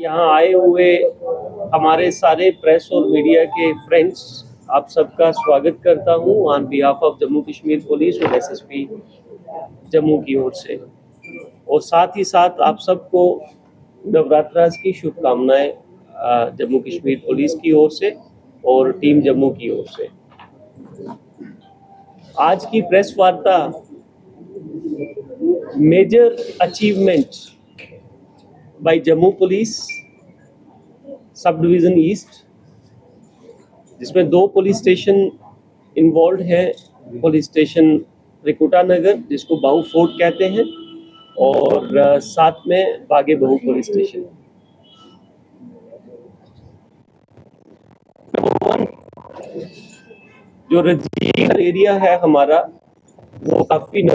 यहाँ आए हुए हमारे सारे प्रेस और मीडिया के फ्रेंड्स, आप सबका स्वागत करता हूँ on behalf of Jammu Kashmir police और एसएसपी जम्मू की ओर से। और साथ ही साथ आप सबको नवरात्रास की शुभकामनाएं जम्मू कश्मीर पुलिस की ओर से और टीम जम्मू की ओर से। आज की प्रेस वार्ता major achievement by Jammu police sub division east, जिसमें 2 पुलिस स्टेशन इन्वॉल्व हैं। पुलिस स्टेशन त्रिकुटा नगर, जिसको बाहू फोर्ट कहते हैं, और साथ में बागे बहू पुलिस स्टेशन। जो रजीव एरिया है हमारा, वो काफ़ी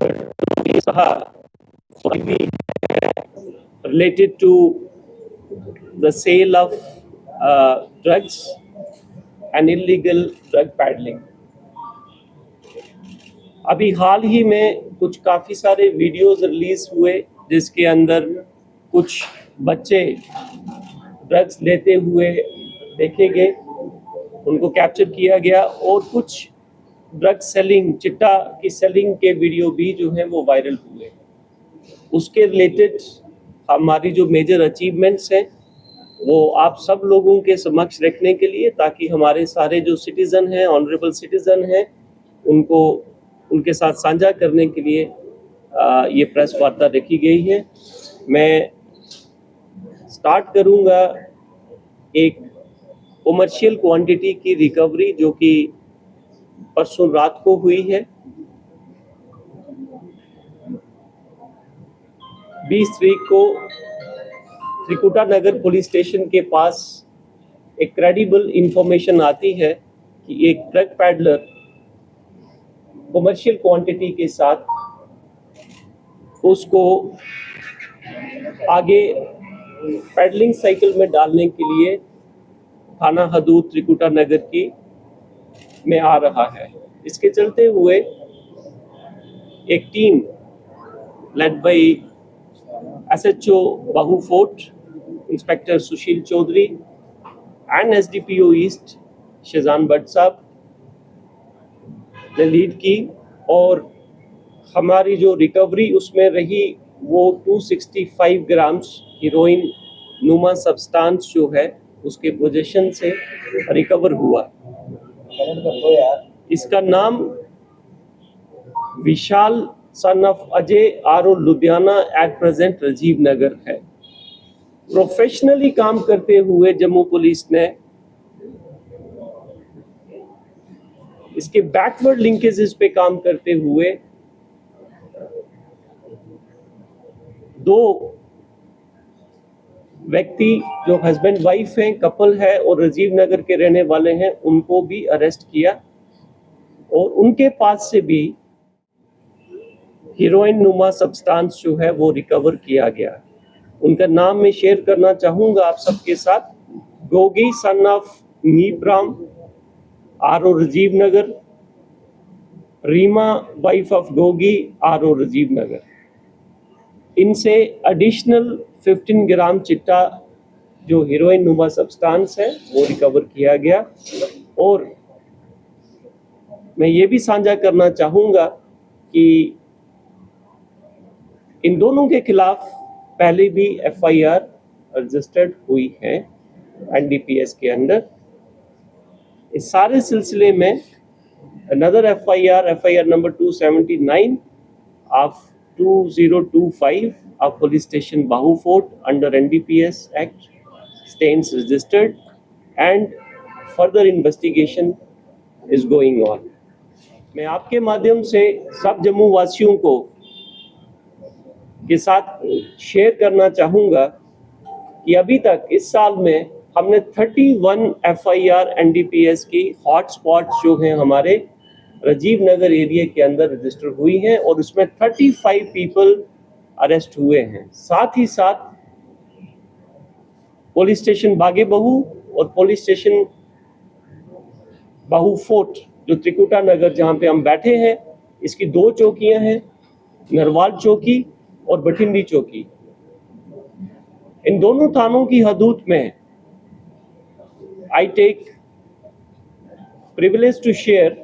related to the sale of drugs and illegal drug peddling। अभी हाल ही में कुछ काफ़ी सारे वीडियोस रिलीज हुए जिसके अंदर कुछ बच्चे ड्रग्स लेते हुए देखे गए, उनको कैप्चर किया गया, और कुछ ड्रग सेलिंग, चिट्टा की सेलिंग के वीडियो भी जो हैं वो वायरल हुए। उसके रिलेटेड हमारी जो मेजर अचीवमेंट्स हैं वो आप सब लोगों के समक्ष रखने के लिए, ताकि हमारे सारे जो सिटीज़न हैं, ऑनरेबल सिटीज़न हैं, उनको उनके साथ साझा करने के लिए ये प्रेस वार्ता रखी गई है। मैं स्टार्ट करूंगा एक कमर्शियल क्वांटिटी की रिकवरी जो कि परसों रात को हुई है। 20 तारीख को त्रिकुटा नगर पुलिस स्टेशन के पास एक क्रेडिबल इंफॉर्मेशन आती है कि एक ड्रग पैडलर कमर्शियल क्वांटिटी के साथ उसको आगे पैडलिंग साइकिल में डालने के लिए थाना हदूद त्रिकुटा नगर की में आ रहा है। इसके चलते हुए एक team led by SHO Bahu fort inspector Sushil Chaudhary and SDPO east Shejan Bhatt साहब ने लीड की, और हमारी जो रिकवरी उसमें रही वो 265 ग्राम्स हीरोइन नुमा सब्सटेंस जो है उसके पोजीशन से रिकवर हुआ। इसका नाम विशाल सन ऑफ अजय आरो लुधियाना एट प्रेजेंट राजीव नगर है। प्रोफेशनली काम करते हुए जम्मू पुलिस ने इसके बैकवर्ड लिंकेजेस पे काम करते हुए 2 व्यक्ति जो हस्बैंड वाइफ हैं, कपल है और राजीव नगर के रहने वाले हैं, उनको भी अरेस्ट किया, और उनके पास से भी हीरोइन नुमा सब्सटेंस जो है वो रिकवर किया गया। उनका नाम मैं शेयर करना चाहूँगा आप सबके साथ। गोगी सन ऑफ नीब्राम आरो राजीव नगर, रीमा वाइफ ऑफ गोगी आरो राजीव नगर। इनसे एडिशनल 15 ग्राम चिट्टा जो हीरोइन नुमा सब्सटेंस है वो रिकवर किया गया। और मैं ये भी साझा करना चाहूँगा कि इन दोनों के खिलाफ पहले भी FIR रजिस्टर्ड हुई है NDPS के अंदर। इस सारे सिलसिले में another FIR number 279 of 2025 of Police Station Bahu Fort under NDPS Act stands registered and further investigation is going on। मैं आपके माध्यम से सब जम्मू वासियों को के साथ शेयर करना चाहूँगा कि अभी तक इस साल में हमने 31 FIR NDPS की हॉटस्पॉट्स जो हैं हमारे राजीव नगर एरिया के अंदर रजिस्टर हुई हैं, और उसमें 35 पीपल अरेस्ट हुए हैं। साथ ही साथ पुलिस स्टेशन बागे बहू और पुलिस स्टेशन बाहू फोर्ट जो त्रिकुटा नगर जहाँ पे हम बैठे हैं, इसकी 2 चौकियाँ हैं, नरवाल चौकी और बठिंडी चौकी। इन दोनों थानों की हदूद में I take privilege to share,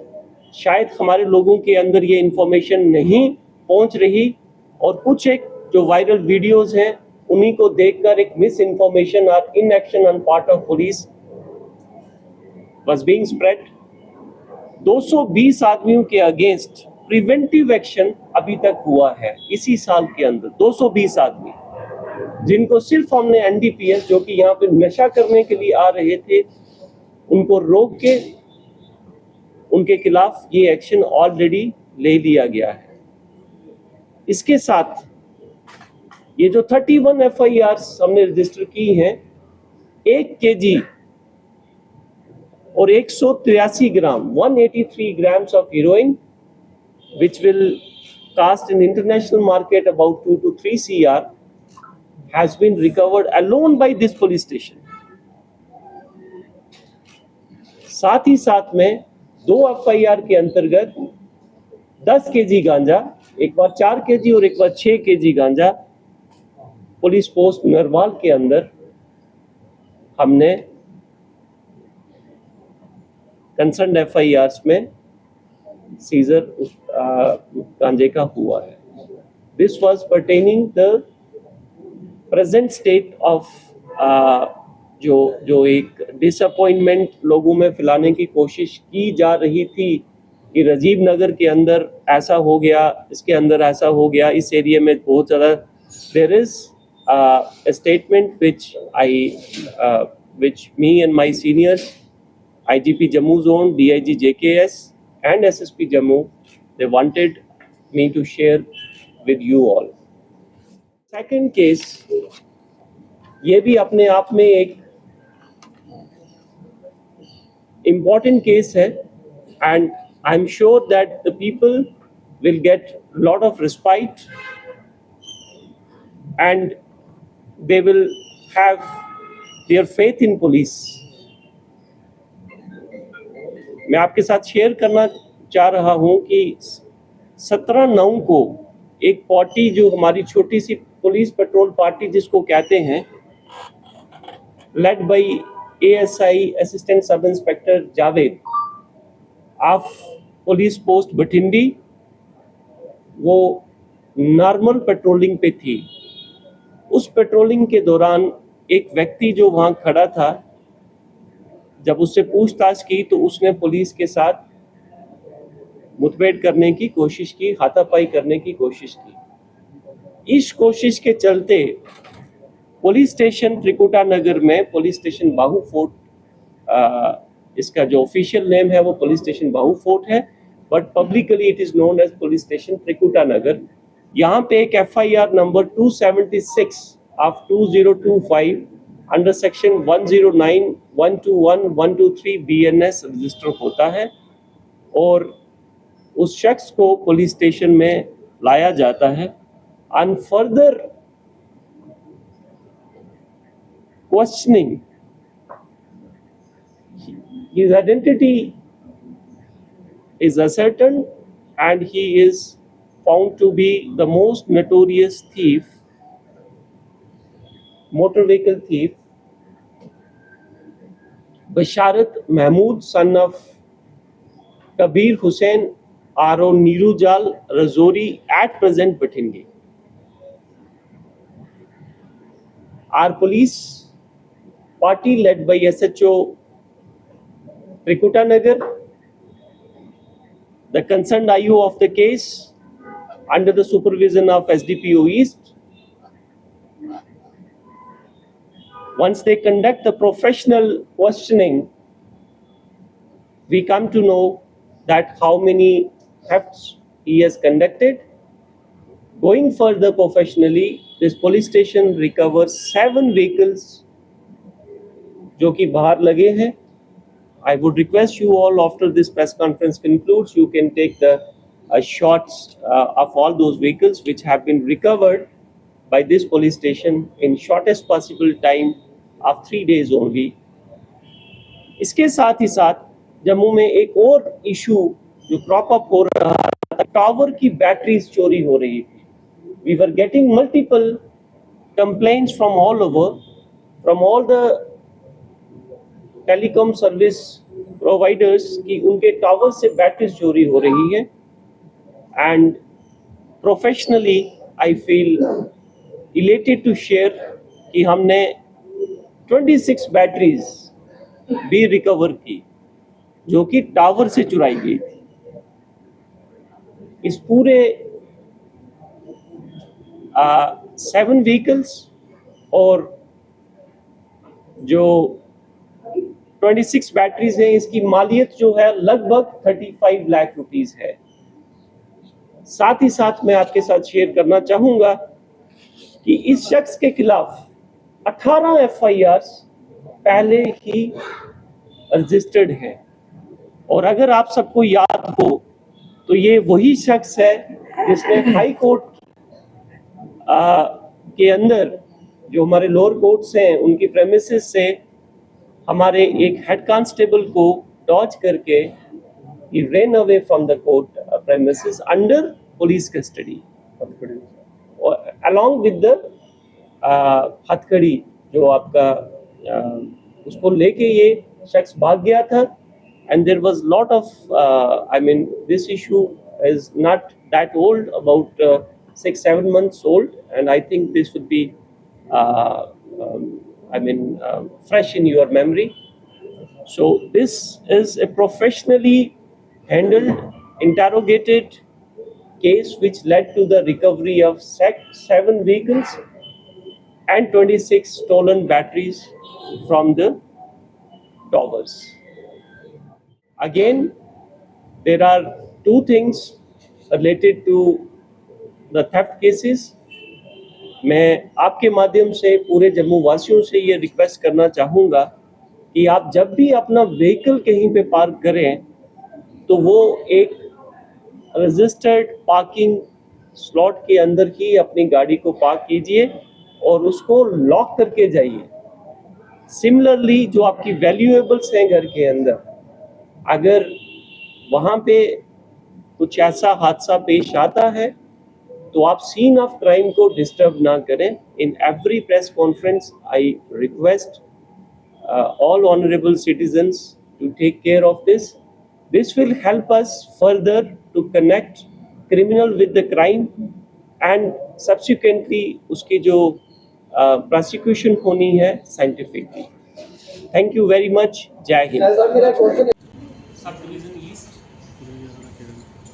शायद हमारे लोगों के अंदर ये इंफॉर्मेशन नहीं पहुंच रही और कुछ एक जो वायरल वीडियोस हैं उन्हीं को देखकर एक मिस इन्फॉर्मेशन और inaction on part of police was being spread. 220 आदमियों के अगेंस्ट प्रिवेंटिव एक्शन अभी तक हुआ है इसी साल के अंदर। 220 आदमी जिनको सिर्फ हमने एनडीपीएस, जो कि यहाँ पे नशा करने के लिए आ रहे थे, उनको रोक के उनके खिलाफ ये एक्शन ऑलरेडी ले लिया गया है। इसके साथ ये जो 31 एफआईआर्स हमने रजिस्टर की हैं, 1 केजी और 183 ग्राम 183 grams of heroin, which will cost in international market about 2 to 3 CR, has been recovered alone by this police station. साथ ही साथ में 2 एफआईआर के अंतर्गत 10 केजी गांजा, एक बार 4 केजी और एक बार 6 केजी गांजा पुलिस पोस्ट नरवाल के अंदर हमने कंसर्न एफआईआर्स में सीजर गांजे का हुआ है। This was pertaining the present state of जो एक डिसअपॉइंटमेंट लोगों में फैलाने की कोशिश की जा रही थी कि राजीव नगर के अंदर ऐसा हो गया, इसके अंदर ऐसा हो गया, इस एरिया में बहुत ज़्यादा। There is a statement which me and my seniors, IGP Jammu Zone, DIG JKS and SSP Jammu, they wanted me to share with you all. Second case, ये भी अपने आप में एक important case है, and I'm sure that the people will get a lot of respite and they will have their faith in police. मैं आपके साथ शेयर करना चाह रहा हूं कि 17/9 को एक पार्टी, जो हमारी छोटी सी पुलिस पेट्रोल पार्टी जिसको कहते हैं, led by ASI assistant sub inspector Javed of police post Bathindi, वो नॉर्मल पेट्रोलिंग पे थी। उस पेट्रोलिंग के दौरान एक व्यक्ति जो वहां खड़ा था, जब उससे पूछताछ की तो उसने पुलिस के साथ मुठभेड़ करने की कोशिश की, हाथापाई करने की कोशिश की। इस कोशिश के चलते पुलिस स्टेशन त्रिकुटा नगर में, पुलिस स्टेशन बाहू फोर्ट, इसका जो ऑफिशियल नेम है वो पुलिस स्टेशन बाहू फोर्ट है, but publicly it is known as police station Trikuta Nagar. यहाँ पे एक FIR number 276 of 2025 under section 109, 121, 123 BNS register होता है और उस शख्स को पुलिस स्टेशन में लाया जाता है। On further questioning, his identity is ascertained and he is found to be the most notorious thief, motor vehicle thief, Basharat Mahmood, son of Kabir Hussain R.O. Nirujal Razori, at present Bhatingi. Our police party led by SHO Trikuta Nagar, the concerned IO of the case, under the supervision of SDPO East, once they conduct the professional questioning, we come to know that how many thefts he has conducted. Going further professionally, this police station recovers 7 vehicles जो कि बाहर लगे हैं। I would request you all, after this press conference concludes, you can take the shots of all those vehicles which have been recovered by this police station in shortest possible time of 3 days only. इसके साथ ही साथ जम्मू में एक और issue जो crop up हो रहा था, टावर की बैटरीज चोरी हो रही थी। We were getting multiple complaints from all over, from all the telecom service providers कि उनके टावर से बैटरीज चोरी हो रही है. And professionally I feel elated to share कि हमने 26 बैटरीज भी रिकवर की जो कि टावर से चुराई गई थी. इस पूरे 7 व्हीकल्स और जो 26 बैटरीज हैं, इसकी मालियत जो है लगभग 35 लाख रुपीस है. साथ ही साथ मैं आपके साथ शेयर करना चाहूंगा कि इस शख्स के खिलाफ 18 एफआईआर पहले ही रजिस्टर्ड है. और अगर आप सबको याद हो तो ये वही शख्स है जिसने हाई कोर्ट के अंदर जो हमारे लोअर कोर्ट्स हैं उनकी प्रेमिसेस से हमारे एक हेड कांस्टेबल को डॉज करके he ran away from the court premises under police custody along with the हथकड़ी जो आपका उसको लेके ये शख्स भाग गया था. and there was lot of I mean this issue is not that old, about 6-7 months old, and I think this would be fresh in your memory. So this is a professionally handled, interrogated case which led to the recovery of 7 vehicles and 26 stolen batteries from the towers. Again, there are 2 things related to the theft cases. मैं आपके माध्यम से पूरे जम्मू वासियों से ये request करना चाहूँगा कि आप जब भी अपना व्हीकल कहीं पे पार्क करें तो वो एक रजिस्टर्ड पार्किंग स्लॉट के अंदर ही अपनी गाड़ी को पार्क कीजिए और उसको लॉक करके जाइए. सिमिलरली जो आपकी वैल्यूएबल्स हैं घर के अंदर, अगर वहाँ पे कुछ ऐसा हादसा पेश आता है तो आप सीन ऑफ क्राइम को डिस्टर्ब ना करें. In every press conference I request all honorable citizens to take care of this. This will help us further to connect criminal with the crime and subsequently उसकी जो prosecution होनी है scientifically. Thank you very much. जय Hind. Sub division east,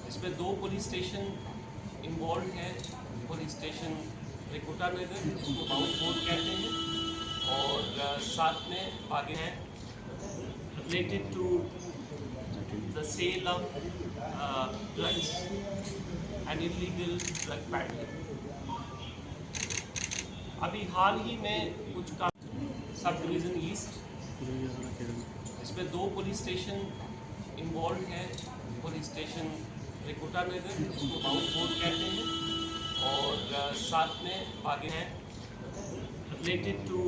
इसमें 2 police station इन्वॉल्व हैं. Police station Trikuta Nagar जिसको bound fort कहते हैं और साथ में आगे हैं related to the sale of drugs and illegal drug peddling. अभी हाल ही में कुछ का सब डिवीज़न ईस्ट, इसमें 2 पुलिस स्टेशन इन्वॉल्व हैं. पुलिस स्टेशन त्रिकुटा नगर जिसको बाउंड फोर्ट कहते हैं और साथ में आगे हैं related to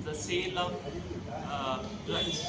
the sale of drugs